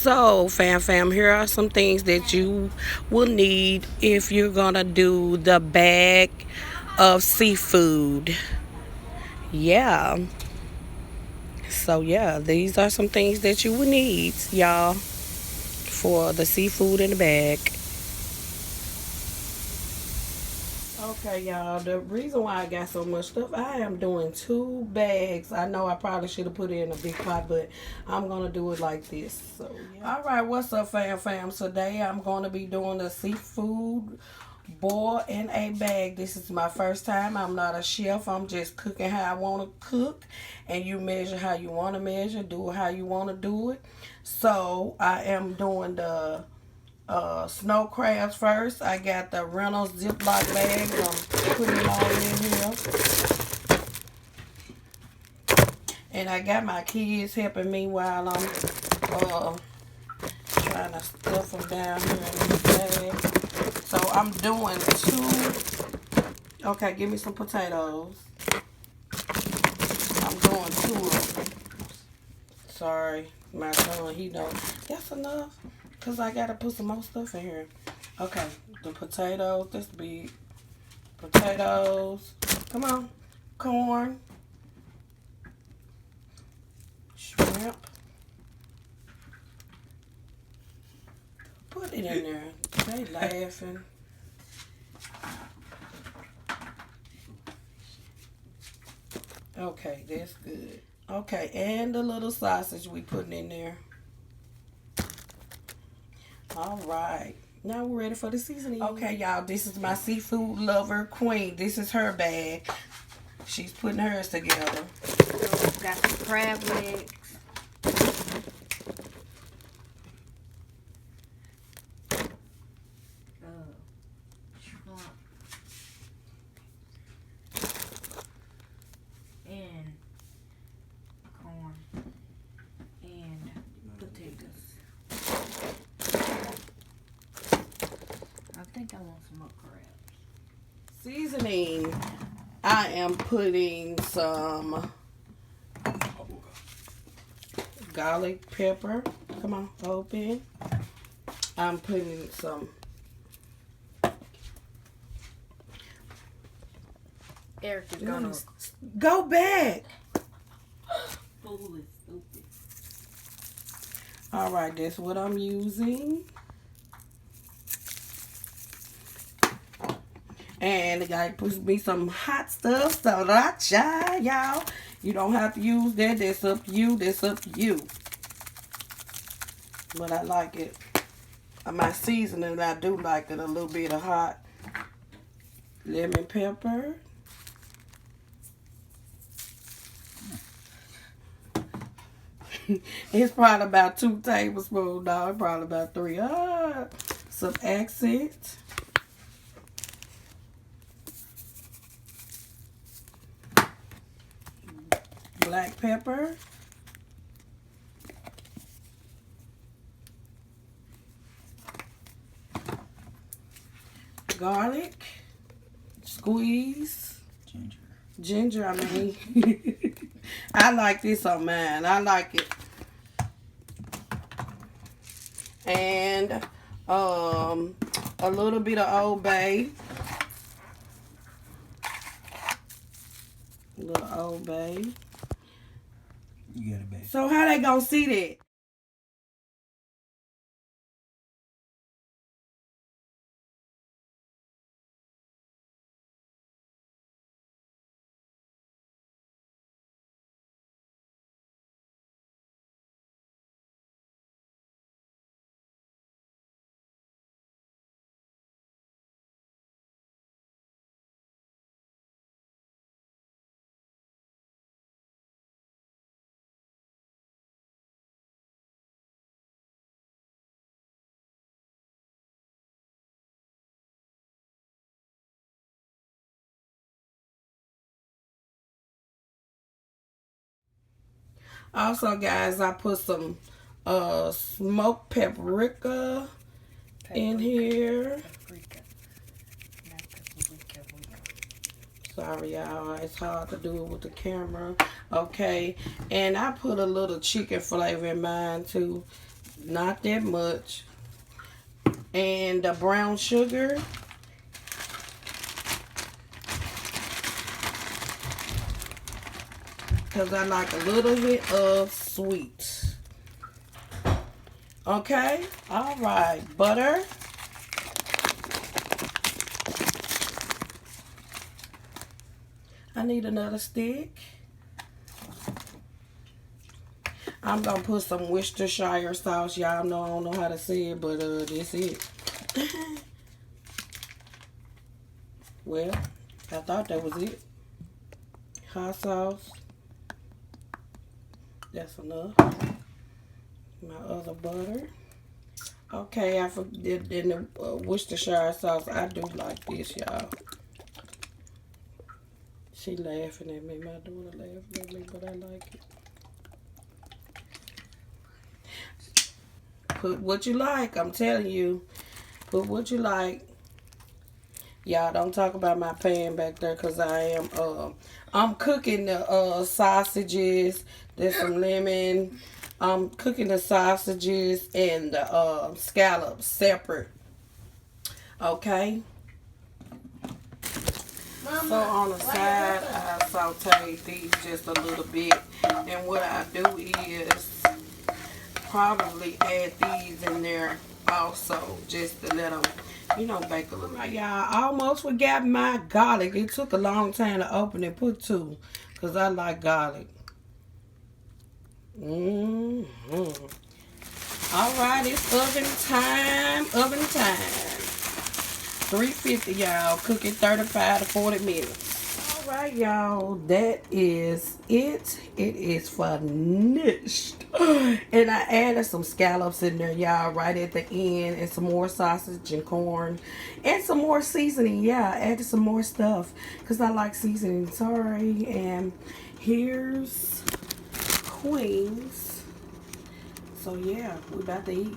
So, fam, here are some things that you will need if you're gonna do the bag of seafood. Yeah. So, yeah, these are some things that you will need, y'all, for the seafood in the bag. Okay, y'all, the reason why I got so much stuff, I am doing 2 bags. I know I probably should have put it in a big pot, but I'm going to do it like this. So, yeah. All right, what's up, fam? Today I'm going to be doing the seafood boil in a bag. This is my first time. I'm not a chef. I'm just cooking how I want to cook, and you measure how you want to measure, do it how you want to do it. So, I am doing the snow crabs first. I got the Reynolds Ziploc bags. I'm putting them all in here. And I got my kids helping me while I'm trying to stuff them down here in this bag. So I'm doing 2. Okay, give me some potatoes. I'm doing 2 of them. Sorry, my son, he knows. That's enough. Because I got to put some more stuff in here. Okay, the potatoes. This big. Potatoes. Come on. Corn. Shrimp. Put it in there. They laughing. Okay, that's good. Okay, and the little sausage we putting in there. All right. Now we're ready for the seasoning. Okay, y'all, this is my seafood lover queen. This is her bag. She's putting hers together. So got some crab legs. Shrimp. And corn. And potatoes. I think I want some more crabs. Seasoning. I am putting some garlic pepper. Come on, open. I'm putting some. Eric is gonna Go back. fool is stupid. All right, that's what I'm using. And the guy puts me some hot stuff, sriracha, y'all. You don't have to use that. That's up to you. That's up to you. But I like it. My seasoning, I do like it a little bit of hot. Lemon pepper. It's probably about 2 tablespoons. No, it's probably about 3. Some accent. Black pepper. Garlic. Squeeze. Ginger, I mean. I like this on mine. I like it. And a little bit of Old Bay. A little Old Bay. You got it, babe. So how they gonna see that? Also, guys, I put some smoked paprika in here. Sorry, y'all. It's hard to do it with the camera. Okay. And I put a little chicken flavor in mine, too. not that much. And the brown sugar. Because I like a little bit of sweet. Okay, all right, butter. I need another stick. I'm gonna put some Worcestershire sauce. Y'all know I don't know how to say it, but this it. Well, I thought that was it. Hot sauce. That's enough. My other butter. Okay, I forget in the Worcestershire sauce. I do like this, y'all. She laughing at me. My daughter laughing at me, but I like it. Put what you like. I'm telling you. Put what you like. Y'all don't talk about my pan back there because I'm cooking the sausages. There's some lemon. I'm cooking the sausages and the scallops separate. Okay. Mama, So on the side, I saute these just a little bit. And what I do is probably add these in there also just to let them, you know, bake a little. Y'all, I almost forgot my garlic. It took a long time to open and put 2 because I like garlic. All right, it's oven time. 350, y'all. Cook it 35 to 40 minutes. All right, y'all. That is it. It is finished. And I added some scallops in there, y'all, right at the end. And some more sausage and corn. And some more seasoning. Yeah, I added some more stuff. Because I like seasoning. Sorry. And here's Queens. So, yeah, we about to eat.